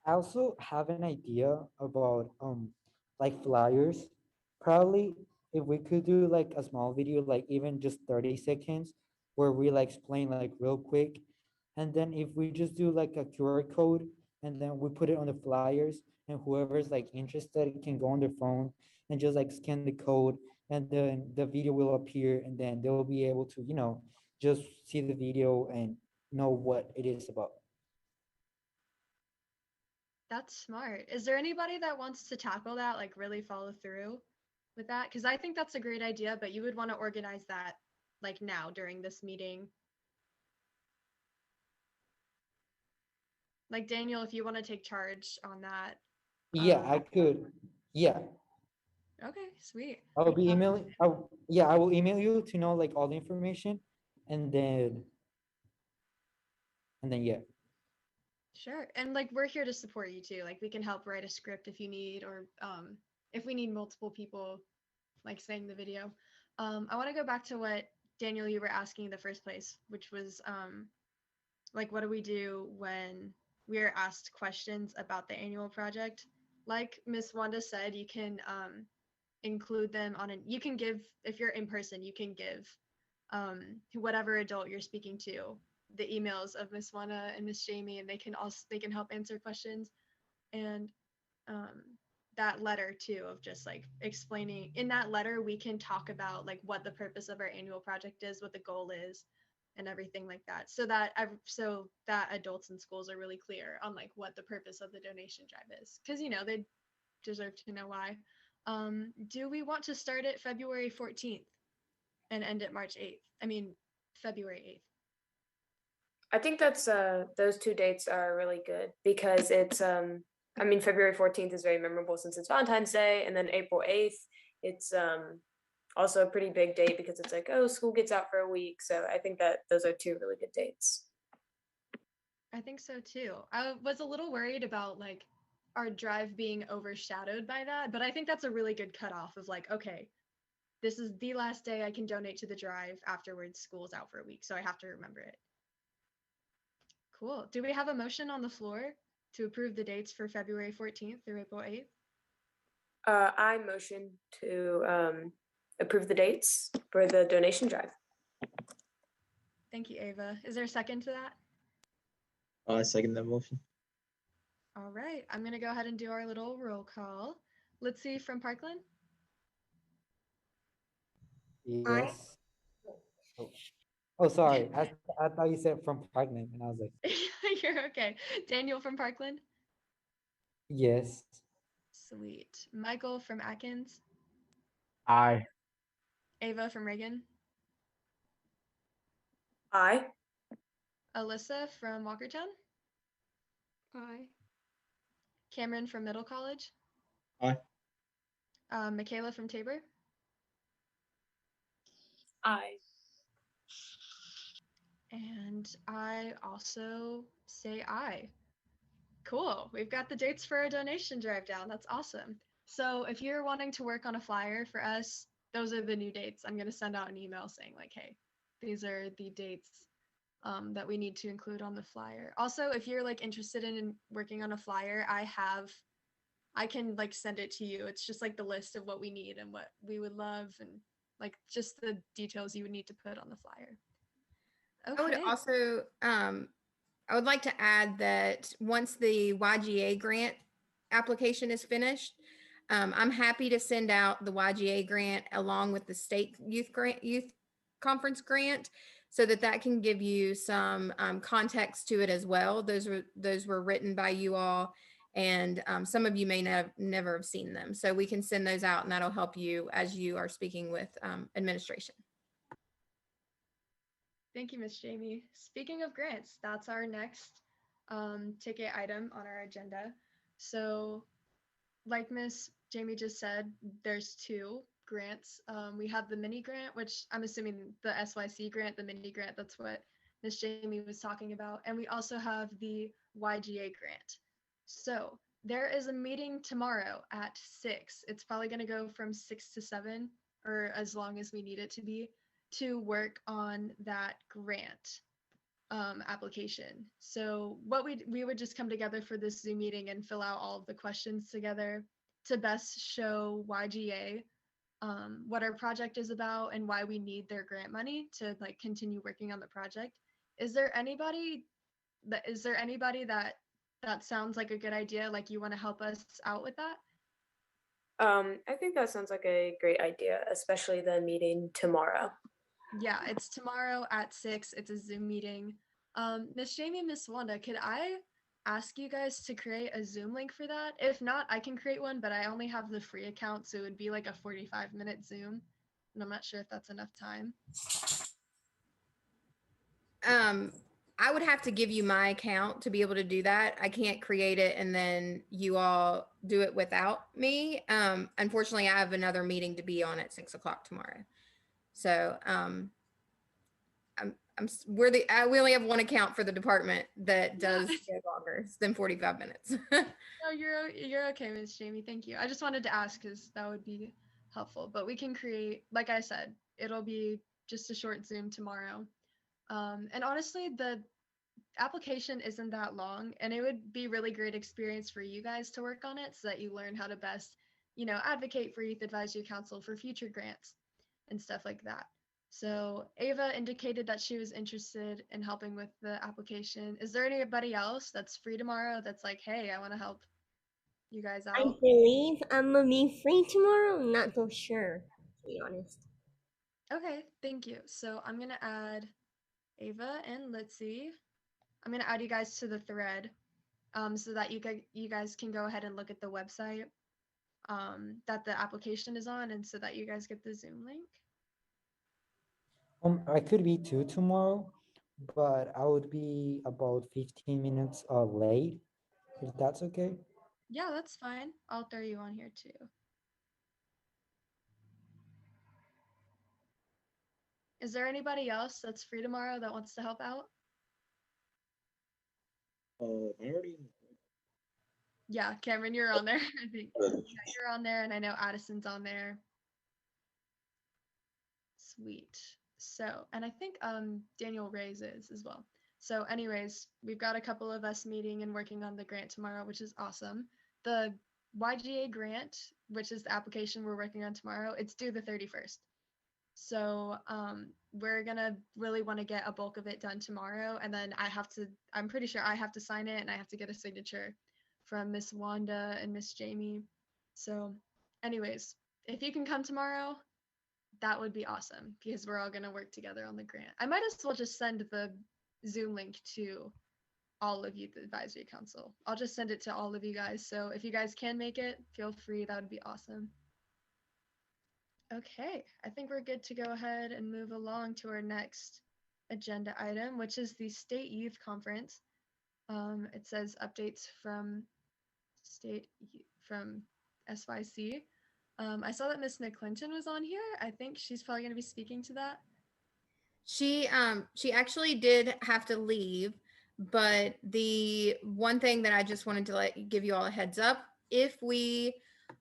I also have an idea about like flyers. Probably if we could do like a small video, like even just 30 seconds, where we like explain like real quick. And then if we just do like a QR code and then we put it on the flyers, and whoever's like interested can go on their phone and just like scan the code, and then the video will appear, and then they'll be able to, just see the video and know what it is about. That's smart. Is there anybody that wants to tackle that, like really follow through with that? Because I think that's a great idea, but you would want to organize that like now during this meeting. Like Daniel, if you want to take charge on that. Yeah, I could. Yeah. Okay, sweet. I will be emailing. I will email you to know like all the information, and then yeah. Sure. And like we're here to support you too. Like we can help write a script if you need, or if we need multiple people like saying the video. I want to go back to what Daniel you were asking in the first place, which was like what do we do when we are asked questions about the annual project? Like Miss Wanda said, you can include them on you can give, if you're in person, you can give whatever adult you're speaking to the emails of Miss Wanda and Miss Jamie, and they can help answer questions. And that letter too, of just like explaining, in that letter we can talk about like what the purpose of our annual project is, what the goal is, and everything like that, so that adults in schools are really clear on like what the purpose of the donation drive is, because they deserve to know why. Do we want to start it February 14th and end it March 8th? I mean, February 8th. I think that's those two dates are really good because it's I mean, February 14th is very memorable since it's Valentine's Day, and then April 8th, it's also a pretty big date because it's like, oh, school gets out for a week. So I think that those are two really good dates. I think so too. I was a little worried about like our drive being overshadowed by that, but I think that's a really good cutoff of like, okay, this is the last day I can donate to the drive. Afterwards, school's out for a week, so I have to remember it. Cool. Do we have a motion on the floor to approve the dates for February 14th through April 8th? I motion to approve the dates for the donation drive. Thank you, Ava. Is there a second to that? I second that motion. All right, I'm gonna go ahead and do our little roll call. Let's see, from Parkland? Yes. Oh, sorry. I thought you said from Parkland, and I was like, You're okay. Daniel from Parkland? yes. Sweet. Michael from Atkins? Aye. Ava from Reagan? Aye. Alyssa from Walkertown? Aye. Cameron from Middle College? Aye. Michaela from Tabor? Aye. And I also say aye. Cool. We've got the dates for our donation drive down. That's awesome. So if you're wanting to work on a flyer for us, those are the new dates. I'm going to send out an email saying like, hey, these are the dates that we need to include on the flyer. Also, if you're like interested in working on a flyer, I can like send it to you. It's just like the list of what we need and what we would love, and like just the details you would need to put on the flyer. Okay. I would also, I would like to add that once the YGA grant application is finished, I'm happy to send out the YGA grant along with the state youth conference grant, so that can give you some context to it as well. Those were written by you all, and some of you may never have seen them. So we can send those out, and that'll help you as you are speaking with administration. Thank you, Miss Jamie. Speaking of grants, that's our next ticket item on our agenda. So like Miss Jamie just said, there's two grants. We have the mini grant, which I'm assuming the SYC grant, the mini grant, that's what Miss Jamie was talking about. And we also have the YGA grant. So there is a meeting tomorrow at 6. It's probably going to go from 6 to 7, or as long as we need it to be, to work on that grant application. So what we would just come together for this Zoom meeting and fill out all of the questions together to best show YGA what our project is about and why we need their grant money to like continue working on the project. Is there anybody that sounds like a good idea? Like you want to help us out with that? I think that sounds like a great idea, especially the meeting tomorrow. Yeah, it's tomorrow at 6. It's a Zoom meeting. Miss Jamie, Miss Wanda, could I ask you guys to create a Zoom link for that? If not, I can create one, but I only have the free account, so it would be like a 45-minute Zoom, and I'm not sure if that's enough time. I would have to give you my account to be able to do that. I can't create it and then you all do it without me. Unfortunately, I have another meeting to be on at 6 o'clock tomorrow. So we only have one account for the department that does go longer than 45 minutes. No, you're okay, Miss Jamie. Thank you. I just wanted to ask because that would be helpful. But we can create, like I said, it'll be just a short Zoom tomorrow. And honestly, the application isn't that long, and it would be really great experience for you guys to work on it so that you learn how to best, advocate for Youth Advisory Council for future grants and stuff like that. So Ava indicated that she was interested in helping with the application. Is there anybody else that's free tomorrow that's like, hey, I want to help you guys I out? believe I'm gonna be free tomorrow. I'm not so sure, to be honest. Okay, thank you. So I'm gonna add Ava and Litzy. I'm gonna add you guys to the thread, so that you guys can go ahead and look at the website that the application is on, and so that you guys get the Zoom link. I could be too tomorrow, but I would be about 15 minutes late, if that's okay. Yeah, that's fine. I'll throw you on here too. Is there anybody else that's free tomorrow that wants to help out? I'm already. Yeah, Cameron, you're on there. I think you're on there, and I know Addison's on there. Sweet. So, and I think Daniel Reyes is as well. So anyways, we've got a couple of us meeting and working on the grant tomorrow, which is awesome. The YGA grant, which is the application we're working on tomorrow, it's due the 31st. So we're gonna really want to get a bulk of it done tomorrow, and then I'm pretty sure I have to sign it, and I have to get a signature from Miss Wanda and Miss Jamie. So anyways, if you can come tomorrow, that would be awesome because we're all gonna work together on the grant. I might as well just send the Zoom link to all of Youth Advisory Council. I'll just send it to all of you guys. So if you guys can make it, feel free. That would be awesome. Okay, I think we're good to go ahead and move along to our next agenda item, which is the State Youth Conference. It says updates from SYC. I saw that Miss McClinton was on here. I think she's probably going to be speaking to that. She actually did have to leave, but the one thing that I just wanted to give you all a heads up, if we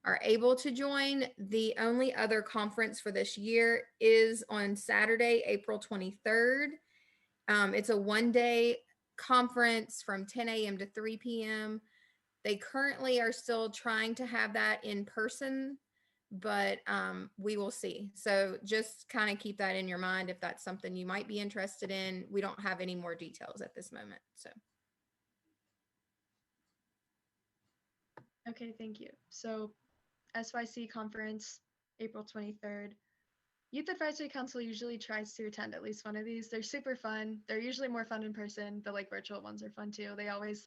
are able to join, the only other conference for this year is on Saturday, April 23rd. It's a one-day conference from 10 a.m. to 3 p.m. They currently are still trying to have that in person, but we will see. So just kind of keep that in your mind if that's something you might be interested in. We don't have any more details at this moment. So. Okay, thank you. So SYC conference, April 23rd. Youth Advisory Council usually tries to attend at least one of these. They're super fun. They're usually more fun in person. The virtual ones are fun too. They always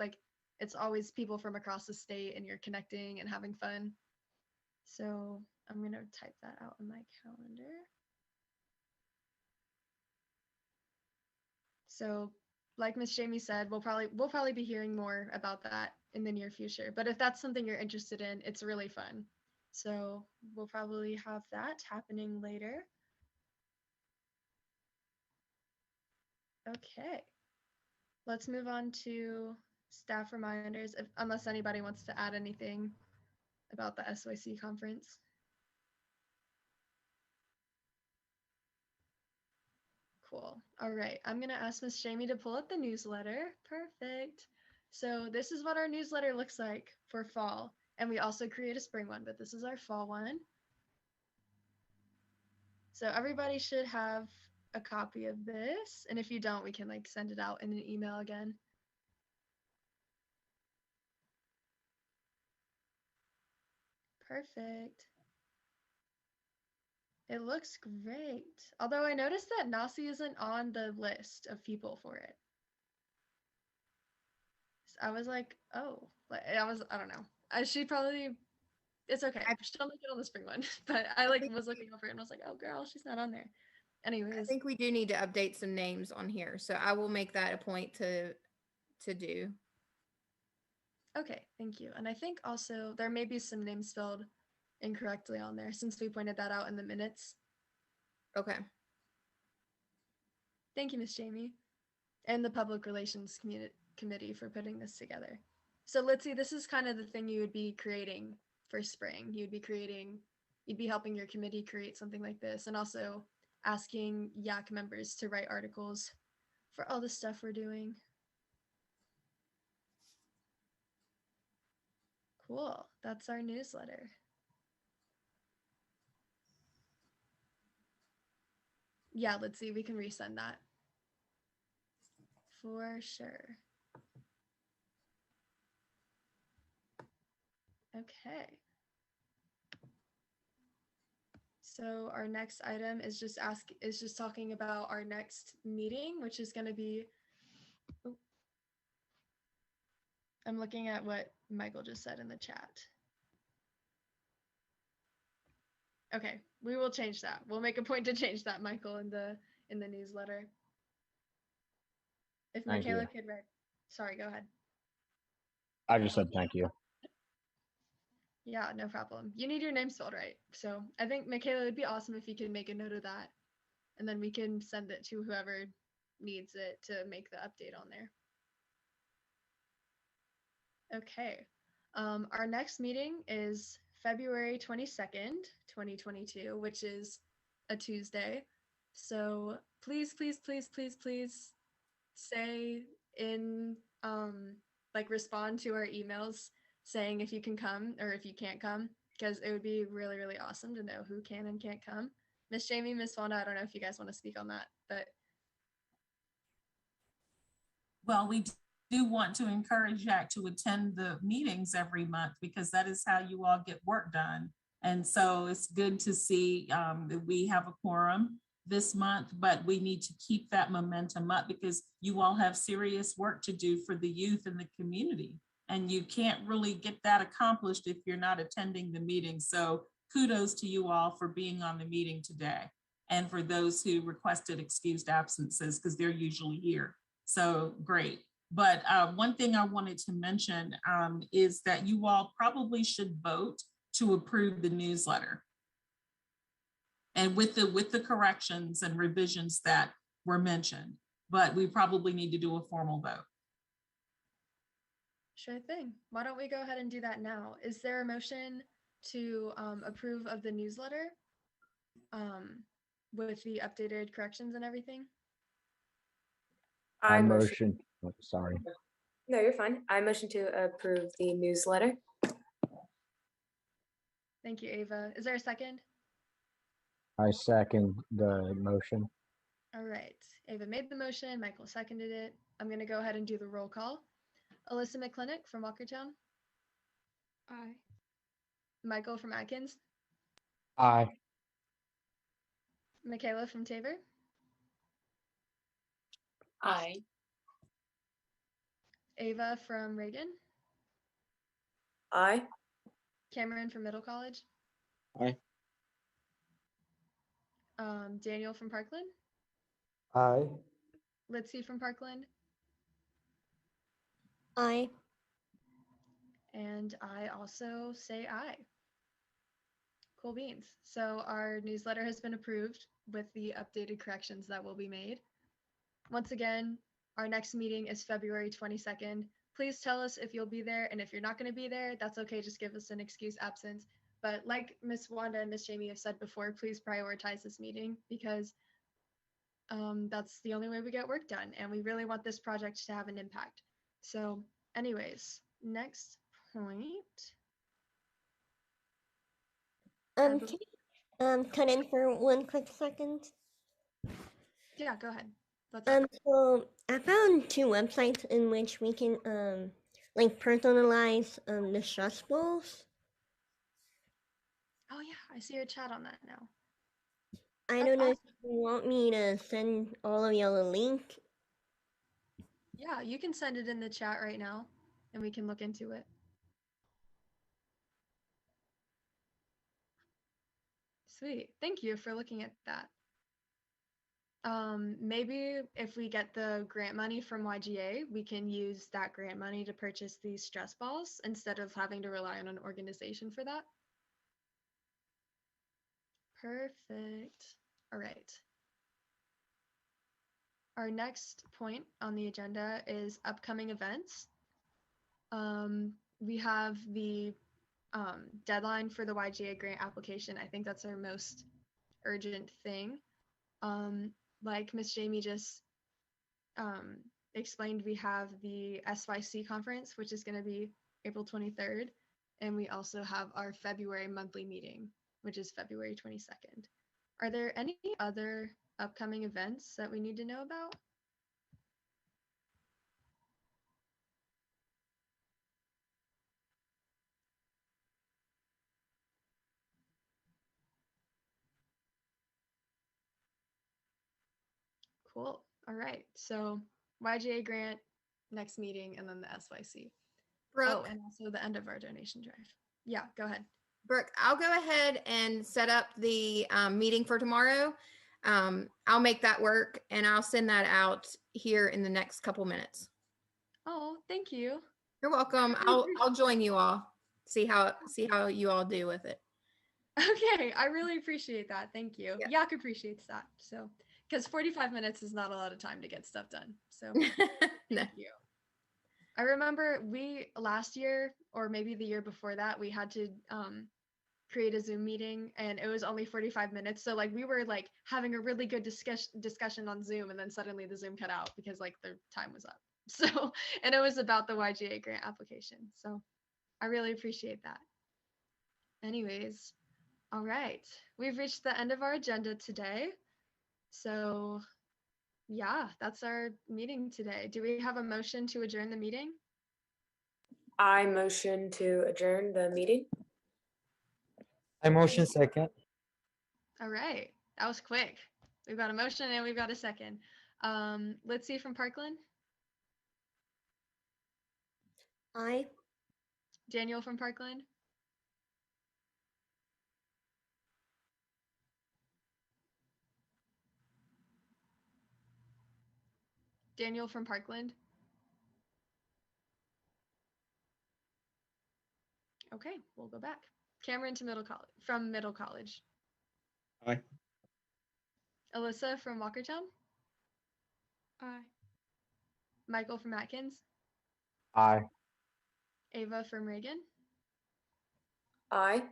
it's always people from across the state and you're connecting and having fun. So I'm gonna type that out in my calendar. So like Miss Jamie said, we'll probably be hearing more about that in the near future. But if that's something you're interested in, it's really fun. So we'll probably have that happening later. Okay, let's move on to staff reminders, unless anybody wants to add anything about the SYC conference. Cool. All right, I'm gonna ask Miss Jamie to pull up the newsletter. Perfect. So this is what our newsletter looks like for fall. And we also create a spring one, but this is our fall one. So everybody should have a copy of this. And if you don't, we can send it out in an email again. Perfect. It looks great. Although I noticed that Nasi isn't on the list of people for it. I was like, oh, I don't know. It's okay. She'll make it on the spring one. But I was looking over it and I was like, oh girl, she's not on there. Anyways. I think we do need to update some names on here. So I will make that a point to do. Okay, thank you. And I think also there may be some names spelled incorrectly on there since we pointed that out in the minutes. Okay. Thank you, Miss Jamie, and the Public Relations Committee for putting this together. So let's see, this is kind of the thing you would be creating for spring. You'd be helping your committee create something like this, and also asking YAC members to write articles for all the stuff we're doing. Cool, that's our newsletter. Yeah, let's see, we can resend that. For sure. Okay. So our next item is just talking about our next meeting, which is going to be, oh, I'm looking at what Michael just said in the chat. Okay, we will change that. We'll make a point to change that, Michael, in the newsletter. If Thank Michaela you. could read, sorry, go ahead. I just said thank you. Yeah, no problem. You need your name spelled right. So I think Michaela, it would be awesome if you could make a note of that, and then we can send it to whoever needs it to make the update on there. Okay. Our next meeting is February 22nd, 2022, which is a Tuesday. So please, please, please, please, please say in, like, respond to our emails saying if you can come or if you can't come, because it would be really, really awesome to know who can and can't come. Miss Jamie, Miss Wanda, I don't know if you guys want to speak on that, but. Well, we do want to encourage YAC to attend the meetings every month because that is how you all get work done. And so it's good to see that we have a quorum this month, but we need to keep that momentum up because you all have serious work to do for the youth in the community. And you can't really get that accomplished if you're not attending the meeting. So kudos to you all for being on the meeting today. And for those who requested excused absences, because they're usually here. So great. But one thing I wanted to mention is that you all probably should vote to approve the newsletter. And with the corrections and revisions that were mentioned, but we probably need to do a formal vote. Sure thing. Why don't we go ahead and do that now? Is there a motion to approve of the newsletter with the updated corrections and everything? I motion. Oh, sorry. No, you're fine. I motion to approve the newsletter. Thank you, Ava. Is there a second? I second the motion. All right. Ava made the motion. Michael seconded it. I'm going to go ahead and do the roll call. Alyssa McClintock from Walkertown. Aye. Michael from Atkins. Aye. Michaela from Tabor. Aye. Ava from Reagan. Aye. Cameron from Middle College. Aye. Daniel from Parkland. Aye. Litzy from Parkland. Aye. And I also say aye. Cool beans. So our newsletter has been approved with the updated corrections that will be made. Once again, our next meeting is February 22nd. Please tell us if you'll be there, and if you're not going to be there, that's okay. Just give us an excuse absence. But like Miss Wanda and Miss Jamie have said before, please prioritize this meeting because that's the only way we get work done, and we really want this project to have an impact. So anyways, next point. Can you, cut in for one quick second? Yeah, go ahead. So I found two websites in which we can like personalize the stress balls. Oh yeah, I see your chat on that now. I don't know if you want me to send all of y'all a link. Yeah, you can send it in the chat right now and we can look into it. Sweet. Thank you for looking at that. Maybe if we get the grant money from YGA, we can use that grant money to purchase these stress balls instead of having to rely on an organization for that. Perfect. All right. our next point on the agenda is upcoming events. We have the deadline for the YGA grant application. I think that's our most urgent thing. Like Miss Jamie just explained, we have the SYC conference, which is going to be April 23rd. And we also have our February monthly meeting, which is February 22nd. Are there any other upcoming events that we need to know about? Cool. All right. So YGA grant, next meeting, and then the SYC. Brooke, Oh, and also the end of our donation drive. Yeah, go ahead. Brooke, I'll go ahead and set up the meeting for tomorrow. I'll make that work and I'll send that out here in the next couple minutes. Oh, thank you. You're welcome. I'll join you all. See how you all do with it. Okay, I really appreciate that. Thank you. Yeah. YAC appreciates that. So, because 45 minutes is not a lot of time to get stuff done. So, No. thank you. I remember we last year, or maybe the year before that, we had to create a Zoom meeting, and it was only 45 minutes. So like we were like having a really good discussion on Zoom, and then suddenly the Zoom cut out because like the time was up. So, and it was about the YGA grant application. So I really appreciate that. Anyways, all right, we've reached the end of our agenda today. So yeah, that's our meeting today. Do we have a motion to adjourn the meeting? I motion to adjourn the meeting. I motion second. All right, that was quick. We've got a motion and we've got a second. Let's see from Parkland. Aye. Daniel from Parkland. Daniel from Parkland. Okay, we'll go back. Cameron to Middle College, from Middle College. Aye. Alyssa from Walkertown. Aye. Michael from Atkins. Aye. Ava from Reagan. Aye.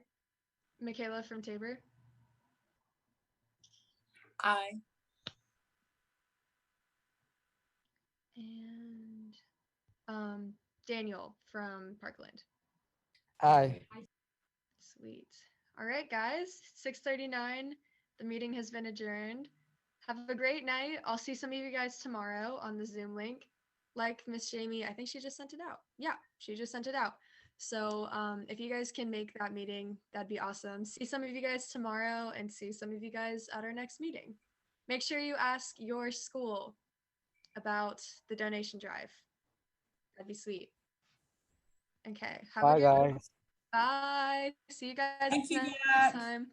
Michaela from Tabor. Aye. And Daniel from Parkland. Aye. Sweet. All right, guys, 6:39. The meeting has been adjourned. Have a great night. I'll see some of you guys tomorrow on the Zoom link. Like Miss Jamie, I think she just sent it out. Yeah, she just sent it out. So if you guys can make that meeting, that'd be awesome. See some of you guys tomorrow and see some of you guys at our next meeting. Make sure you ask your school about the donation drive. That'd be sweet. Okay. Have Bye, a good guys. Bye. See you guys Thank you, next YAC. time.